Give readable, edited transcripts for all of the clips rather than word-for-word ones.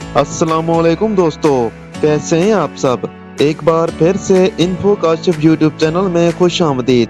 अस्सलामुअलैकुम दोस्तों, कैसे हैं आप सब। एक बार फिर से इन्फो काशिफ यूट्यूब चैनल में खुश आमदीद।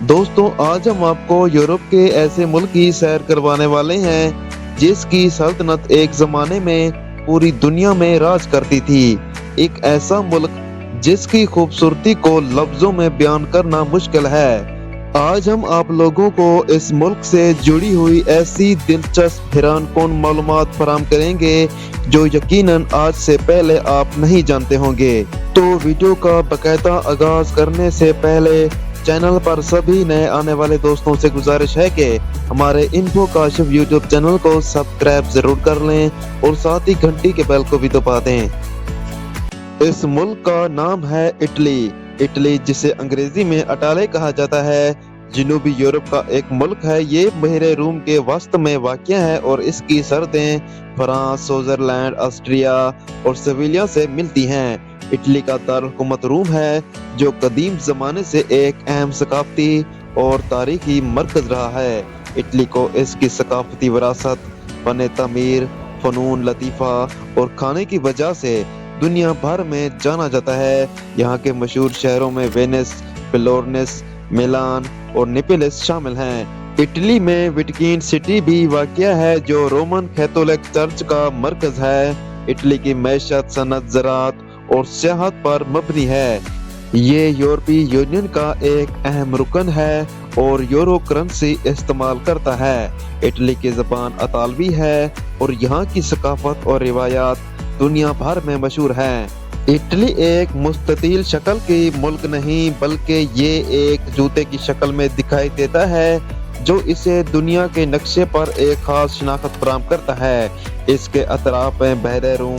दोस्तों, आज हम आपको यूरोप के ऐसे मुल्क की सैर करवाने वाले हैं जिसकी सल्तनत एक जमाने में पूरी दुनिया में राज करती थी। एक ऐसा मुल्क जिसकी खूबसूरती को लफ्जों में बयान करना मुश्किल है। आज हम आप लोगों को इस मुल्क से जुड़ी हुई ऐसी दिलचस्प हैरानकुन मालूमात फराहम करेंगे जो यकीनन आज से पहले आप नहीं जानते होंगे। तो वीडियो का बाकायदा आगाज करने से पहले चैनल पर सभी नए आने वाले दोस्तों से गुजारिश है कि हमारे इन्फो काशिफ यूट्यूब चैनल को सब्सक्राइब जरूर कर लें और साथ ही घंटी के बेल को भी दबा दें। इस मुल्क का नाम है इटली। इटली, जिसे अंग्रेजी में अटाले कहा जाता है, जनूबी यूरोप का एक मुल्क है। ये बहरे रूम के वस्त में वाक़या है और इसकी सरहदें फ्रांस, स्विट्जरलैंड, ऑस्ट्रिया और सेविलिया से मिलती हैं। इटली का दारुल-हुकूमत रोम है, जो कदीम ज़माने से एक अहम सकाफती और तारीखी मरकज़ रहा है। इटली को इसकी सकाफती विरासत, फ़न तामीर, फ़नून लतीफ़ा और खाने की वजह से दुनिया भर में जाना जाता है। यहाँ के मशहूर शहरों में वेनिस, फ्लोरेंस, मिलान और नेपल्स शामिल हैं। इटली में विटिकन सिटी भी वाक़या है, जो रोमन कैथोलिक चर्च का मरकज है। इटली की मैशत, सनत, ज़राअत और सियाहत पर मबनी है। ये यूरोपीय यूनियन का एक अहम रुकन है और यूरो करेंसी इस्तेमाल करता है। इटली की ज़बान इतालवी है और यहाँ की सकाफत और रिवायात दुनिया भर में मशहूर हैं। इटली एक मुस्ततिल शक्ल की मुल्क नहीं, बल्कि ये एक जूते की शक्ल में दिखाई देता है, जो इसे दुनिया के नक्शे पर एक खास शनाख्त फराहम करता है। इसके अतराफ में बहरे रूम,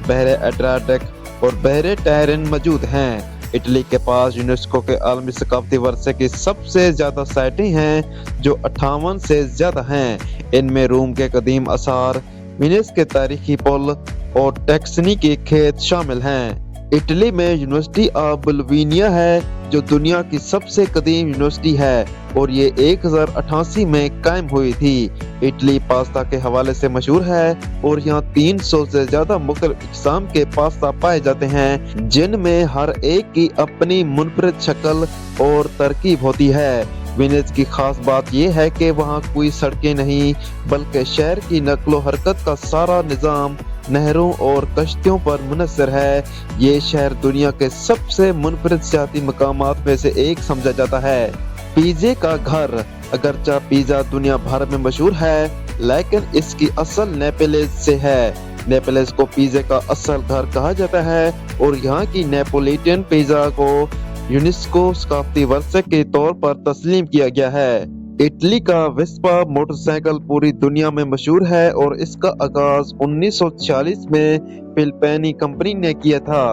बहरे एड्रियाटिक और बहरे टायरिन मौजूद हैं। इटली के पास यूनेस्को के आलमी सकाफती वर्षे की सबसे ज्यादा साइटें हैं, जो 58 से ज्यादा हैं। इनमें रोम के कदीम आसार, वेनिस के तारीखी पुल और टैक्सनी के खेत शामिल हैं। इटली में यूनिवर्सिटी ऑफ बोलोनिया है, जो दुनिया की सबसे कदीम यूनिवर्सिटी है और ये 1088 में कायम हुई थी। इटली पास्ता के हवाले से मशहूर है और यहाँ 300 से ज्यादा मुख्तलिफ इक़साम के पास्ता पाए जाते हैं, जिनमें हर एक की अपनी मुनफरिद शक्ल और तरकीब होती है। वेनिस की खास बात यह है कि वहाँ कोई सड़कें नहीं, बल्कि शहर की नक्लो हरकत का सारा निज़ाम नहरों और कश्तियों पर मुनहसर है। ये शहर दुनिया के सबसे मुनफरिद सियाती मकामात में से एक समझा जाता है। पिज़्ज़ा का घर, अगरचा पिज़्ज़ा दुनिया भर में मशहूर है, लेकिन इसकी असल नेपल्स से है। नेपल्स को पिज़्ज़ा का असल घर कहा जाता है और यहाँ की नेपोलिटन पिज़्ज़ा को यूनेस्को सकाफती वर्षे के तौर पर तस्लीम किया गया है। इटली का वेस्पा मोटरसाइकिल पूरी दुनिया में मशहूर है और इसका आगाज 1946 में फिलिपाइनी कंपनी ने किया था।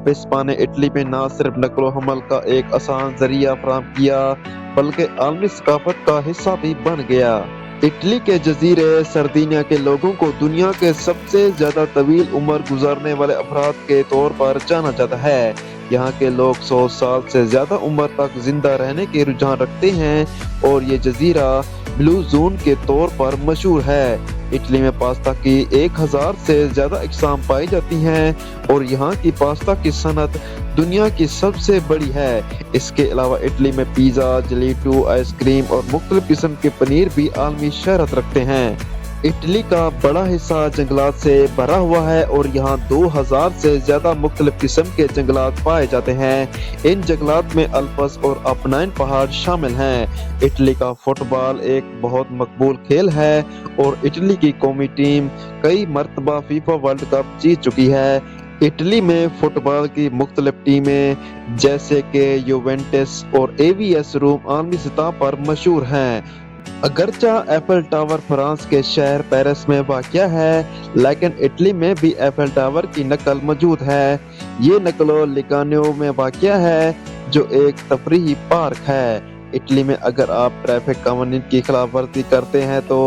वेस्पा ने इटली में न सिर्फ नकलो हमल का एक आसान जरिया फराहम किया, बल्कि आलमी सकाफत का हिस्सा भी बन गया। इटली के जजीरे सरदिनिया के लोगों को दुनिया के सबसे ज्यादा तवील उम्र गुजारने वाले अफराद के तौर पर जाना जाता है। यहाँ के लोग 100 साल से ज्यादा उम्र तक जिंदा रहने के रुझान रखते हैं और ये जजीरा ब्लू जोन के तौर पर मशहूर है। इटली में पास्ता की 1000 से ज्यादा इक़साम पाई जाती हैं और यहाँ की पास्ता की सनत दुनिया की सबसे बड़ी है। इसके अलावा इटली में पिज़्ज़ा, जेलेटो, आइसक्रीम और मुख्तलिफ किस्म के पनीर भी आलमी शहरत रखते हैं। इटली का बड़ा हिस्सा जंगलात से भरा हुआ है और यहाँ 2000 से ज्यादा मुख्तलिफ किस्म के जंगलात पाए जाते हैं। इन जंगलात में अल्पस और अपनाइन पहाड़ शामिल हैं। इटली का फुटबॉल एक बहुत मकबूल खेल है और इटली की कौमी टीम कई मरतबा फीफा वर्ल्ड कप जीत चुकी है। इटली में फुटबॉल की मुख्तलिफ टीमें जैसे कि यूवेंटस और एवीएस रोम आलमी सतह पर मशहूर हैं। अगरचा एफिल टावर फ्रांस के शहर पेरिस में वाक़या है, लेकिन इटली में भी एफिल टावर की नकल मौजूद है। ये नकलो लिगानो में वाक़या है, जो एक तफरीही पार्क है। इटली में अगर आप ट्रैफिक कानून की खिलाफ वर्जी करते हैं तो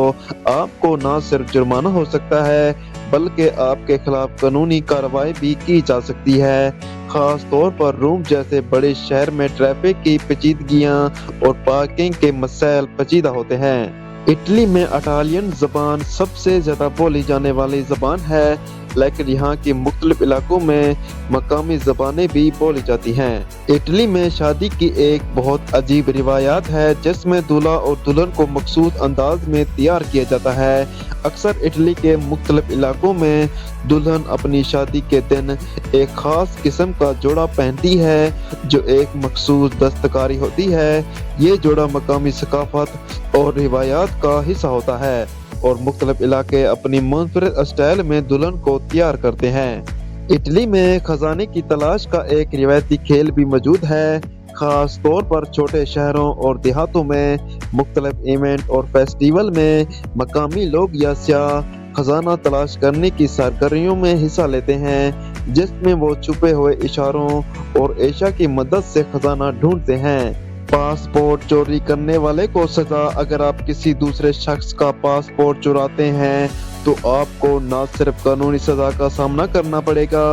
आपको न सिर्फ जुर्माना हो सकता है, बल्कि आपके खिलाफ कानूनी कार्रवाई भी की जा सकती है। खास तौर पर रोम जैसे बड़े शहर में ट्रैफिक की पेचीदगियां और पार्किंग के मसाइल पेचीदा होते हैं। इटली में इटालियन ज़बान सबसे ज़्यादा बोली जाने वाली ज़बान है, लेकिन यहाँ की मुख्तलिफ इलाकों में मकामी ज़बानें भी बोली जाती हैं। इटली में शादी की एक बहुत अजीब रिवायात है जिसमें दूल्हा और दुल्हन को मखसूस अंदाज में तैयार किया जाता है। अक्सर इटली के मुख्तलिफ इलाकों में दुल्हन अपनी शादी के दिन एक खास किस्म का जोड़ा पहनती है जो एक मखसूस दस्तकारी होती है। ये जोड़ा मकामी सकाफत और रिवायात का हिस्सा होता है और मुख्तलिफ इलाके अपनी मुनफरिद स्टाइल में दुल्हन को तैयार करते हैं। इटली में खजाने की तलाश का एक रिवायती खेल भी मौजूद है, खास तौर पर छोटे शहरों और देहातों में। मुख्तलिफ इवेंट और फेस्टिवल में मकामी लोग या सियाह खजाना तलाश करने की सरगर्मियों में हिस्सा लेते हैं जिसमें वो छुपे हुए इशारों और एशिया की मदद से खजाना ढूंढते हैं। पासपोर्ट चोरी करने वाले को सजा। अगर आप किसी दूसरे शख्स का पासपोर्ट चुराते हैं तो आपको न सिर्फ कानूनी सजा का सामना करना पड़ेगा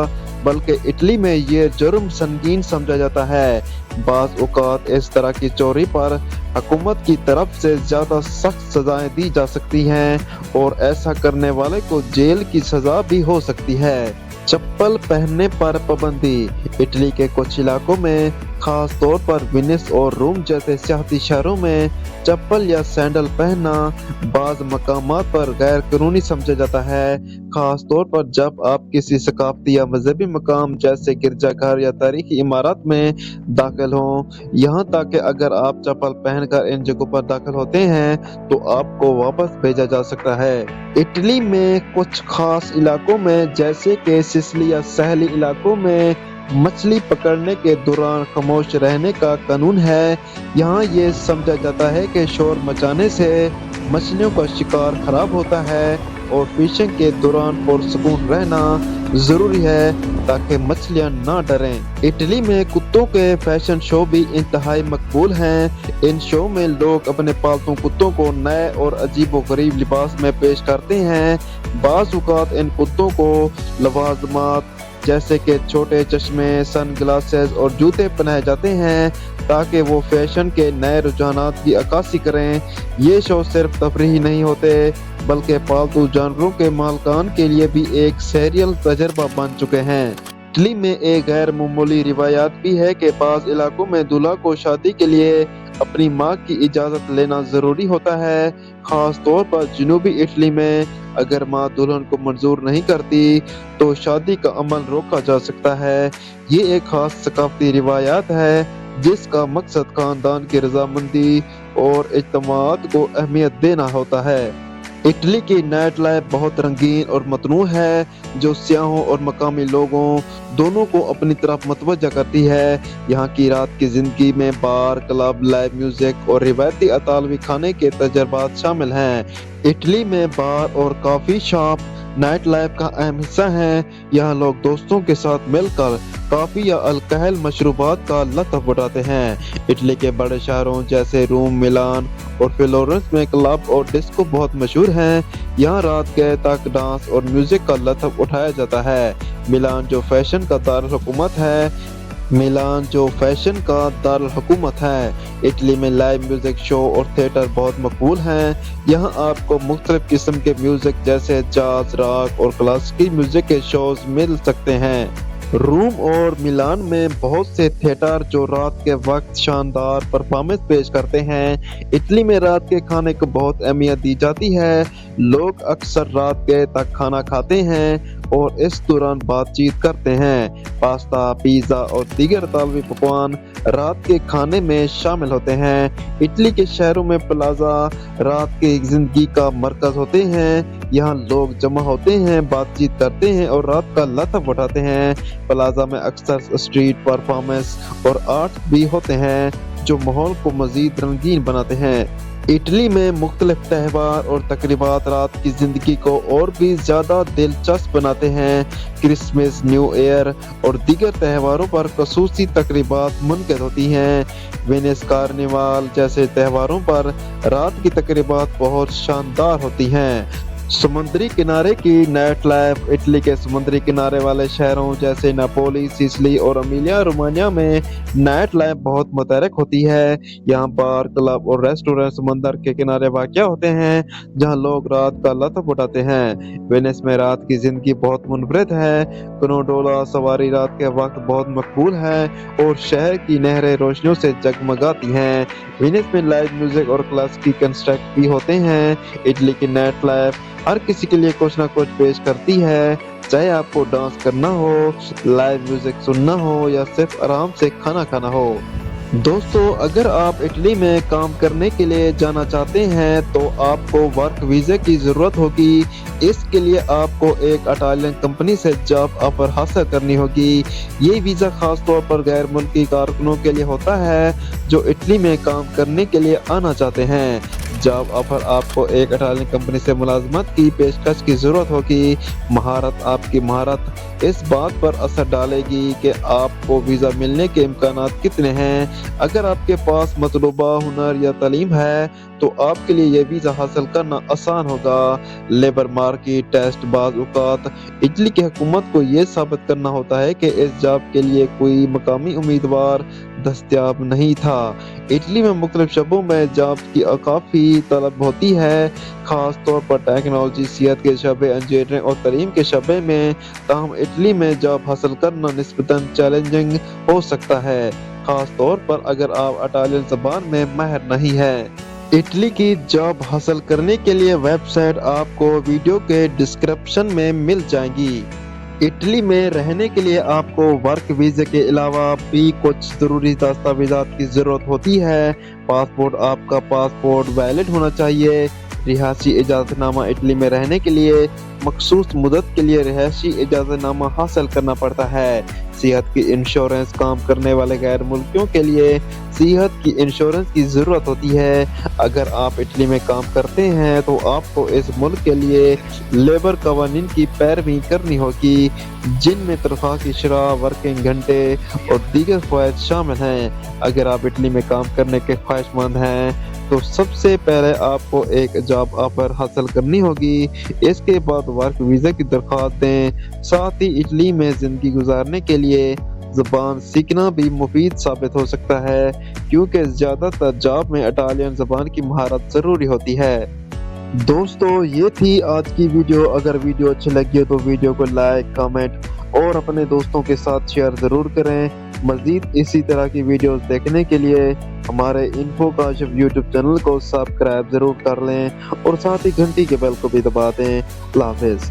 बल्कि इटली में ये जुर्म संगीन समझा जाता है। बाज़ औक़ात इस तरह की चोरी पर हुकूमत की तरफ से ज़्यादा सख्त सजाएं दी जा सकती हैं और ऐसा करने वाले को जेल की सजा भी हो सकती है। चप्पल पहनने पर पाबंदी। इटली के कुछ इलाकों में खास तौर पर वेनिस और रोम जैसे सियाहती शहरों में चप्पल या सैंडल पहनना बाज़ मकामात पर गैर कानूनी समझा जाता है, खास तौर पर जब आप किसी सकाफती या मजहबी मकाम जैसे गिरजाघर या तारीखी इमारत में दाखिल हों। यहाँ तक कि अगर आप चप्पल पहनकर इन जगहों पर दाखिल होते हैं तो आपको वापस भेजा जा सकता है। इटली में कुछ खास इलाकों में जैसे कि सिसिली या साहली इलाकों में मछली पकड़ने के दौरान खामोश रहने का कानून है। यहाँ ये समझा जाता है कि शोर मचाने से मछलियों का शिकार खराब होता है और फिशिंग के दौरान पुरसुकून रहना जरूरी है ताकि मछलियाँ ना डरें। इटली में कुत्तों के फैशन शो भी इंतहाई मकबूल हैं। इन शो में लोग अपने पालतू कुत्तों को नए और अजीबोगरीब लिबास में पेश करते हैं। बाज़ औक़ात इन कुत्तों को लवाजमात जैसे कि छोटे चश्मे, सन ग्लासेस और जूते पहनाए जाते हैं ताकि वो फैशन के नए रुझानात की अक्कासी करें। ये शो सिर्फ तफरीही नहीं होते बल्कि पालतू जानवरों के मालकान के लिए भी एक सीरियल तजर्बा बन चुके हैं। इटली में एक गैर मामूली रिवायात भी है कि बाज़ इलाकों में दूल्हा को शादी के लिए अपनी माँ की इजाज़त लेना ज़रूरी होता है, खास तौर पर जनूबी इटली में। अगर माँ दुल्हन को मंजूर नहीं करती तो शादी का अमल रोका जा सकता है। ये एक खास सकाफती रिवायात है जिसका मकसद खानदान की रजामंदी और इज्तिमात को अहमियत देना होता है। इटली की नाइट लाइफ बहुत रंगीन और मतनू है जो सियाहों और मकामी लोगों दोनों को अपनी तरफ मतवज्जा करती है। यहाँ की रात की जिंदगी में बार, क्लब, लाइव म्यूजिक और रिवायती अतालवी खाने के तजर्बात शामिल हैं। इटली में बार और कॉफी शॉप नाइट लाइफ का अहम हिस्सा है। यहाँ लोग दोस्तों के साथ मिलकर कॉफी या अल्कोहल मशरूबात का लत्फ उठाते हैं। इटली के बड़े शहरों जैसे रोम, मिलान और फ्लोरेंस में क्लब और डिस्को बहुत मशहूर हैं। यहाँ रात गए तक डांस और म्यूजिक का लत्फ उठाया जाता है। मिलान जो फैशन का दारुल हुकूमत है। इटली में लाइव म्यूजिक शो और थिएटर बहुत मकबूल हैं। यहाँ आपको मुख्तलिफ किस्म के म्यूजिक जैसे जाज, रॉक और क्लासिकल म्यूजिक के शोज मिल सकते हैं। रोम और मिलान में बहुत से थिएटर जो रात के वक्त शानदार परफॉर्मेंस पेश करते हैं। इटली में रात के खाने को बहुत अहमियत दी जाती है। लोग अक्सर रात के तक खाना खाते हैं और इस दौरान बातचीत करते हैं। पास्ता, पिज़्ज़ा और दीगर इतालवी पकवान रात के खाने में शामिल होते हैं। इटली के शहरों में प्लाजा रात की जिंदगी का मरकज होते हैं। यहाँ लोग जमा होते हैं, बातचीत करते हैं और रात का लत्फ उठाते हैं। प्लाजा में अक्सर स्ट्रीट परफॉर्मेंस और आर्ट भी होते हैं जो माहौल को मजीद रंगीन बनाते हैं। इटली में मुख्तलिफ त्योहार और तकरीबात रात की जिंदगी को और भी ज्यादा दिलचस्प बनाते हैं। क्रिसमस, न्यू ईयर और दीगर त्योहारों पर खसूसी तकरीबात मुनक़िद होती हैं। वेनिस कार्निवाल जैसे त्योहारों पर रात की तकरीबात बहुत शानदार होती हैं। समुद्री किनारे की नाइट लाइफ। इटली के समुद्री किनारे वाले शहरों जैसे नापोली, सिसिली और एमिलिया रोमानिया में नाइट लाइफ बहुत मुतहरक होती है। यहाँ बार, क्लब और रेस्टोरेंट समंदर के किनारे वाक़या होते हैं, जहाँ लोग रात का लुत्फ उठाते हैं। वेनिस में रात की जिंदगी बहुत मुनफरद है। कनोडोला सवारी रात के वक्त बहुत मकबूल है और शहर की नहरें रोशनियों से जगमगाती हैं। वेनिस में लाइव म्यूजिक और क्लासिकी कंसर्ट भी होते हैं। इटली की नाइट लाइफ हर किसी के लिए कुछ ना कुछ पेश करती है, चाहे आपको डांस करना हो, लाइव म्यूजिक सुनना हो या सिर्फ आराम से खाना खाना हो। दोस्तों, अगर आप इटली में काम करने के लिए जाना चाहते हैं तो आपको वर्क वीज़े की ज़रूरत होगी। इसके लिए आपको एक इटालियन कंपनी से जॉब ऑफर हासिल करनी होगी। ये वीज़ा खास तौर पर गैर मुल्की कारकुनों के लिए होता है जो इटली में काम करने के लिए आना चाहते हैं। जॉब ऑफर आपको एक इटालियन कंपनी से मुलाजमत की पेशकश की ज़रूरत होगी। आपकी महारत इस बात पर असर डालेगी कि आपको वीज़ा मिलने के इम्कानात कितने हैं। अगर आपके पास मतलूबा हुनर या तालीम है तो आपके लिए यह वीज़ा हासिल करना आसान होगा। लेबर मार्केट टेस्ट बाज़ औक़ात इटली की हुकूमत को ये साबित करना होता है कि इस जॉब के लिए कोई मकामी उम्मीदवार दस्तयाब नहीं था। इटली में मुख्तलिफ शोबों में जॉब की काफ़ी तलब होती है, खास तौर पर टेक्नोलॉजी, सेहत के शोबे, इंजीनियरिंग और तालीम के शोबे में। ताहम इटली में जॉब हासिल करना निस्बतन चैलेंजिंग हो सकता है, खास तौर पर अगर आप इटालियन ज़बान में माहिर नहीं है। इटली की जॉब हासिल करने के लिए वेबसाइट आपको वीडियो के डिस्क्रिप्शन में मिल जाएगी। इटली में रहने के लिए आपको वर्क वीज़े के अलावा भी कुछ ज़रूरी दस्तावेज़ात की ज़रूरत होती है। आपका पासपोर्ट वैलिड होना चाहिए। रिहायशी इजाज़तनामा इटली में रहने के लिए मखसूस मुद्दत के लिए रिहायशी इजाज़तनामा हासिल करना पड़ता है। सेहत की इंश्योरेंस काम करने वाले गैर मुल्कियों के लिए सेहत की इंश्योरेंस की ज़रूरत होती है। अगर आप इटली में काम करते हैं तो आपको इस मुल्क के लिए लेबर कवानीन की पैरवी करनी होगी, जिनमें तनख्वाह की शरह, वर्किंग घंटे और दीगर फ़वाइद शामिल हैं। अगर आप इटली में काम करने के ख्वाहिशमंद हैं तो सबसे पहले आपको एक जॉब ऑफर हासिल करनी होगी। इसके बाद वर्क वीज़ा की दरख्वास्त दें। साथ ही इटली में ज़िंदगी गुजारने के लिए ज़बान सीखना भी मुफीद साबित हो सकता है, क्योंकि ज़्यादातर जॉब में इटालियन ज़बान की महारत ज़रूरी होती है। दोस्तों, ये थी आज की वीडियो। अगर वीडियो अच्छी लगी हो तो वीडियो को लाइक, कमेंट और अपने दोस्तों के साथ शेयर ज़रूर करें। मज़ीद इसी तरह की वीडियोस देखने के लिए हमारे इन्फो काशिफ यूट्यूब चैनल को सब्सक्राइब ज़रूर कर लें और साथ ही घंटी के बेल को भी दबा दें। अल्लाह हाफ़िज़।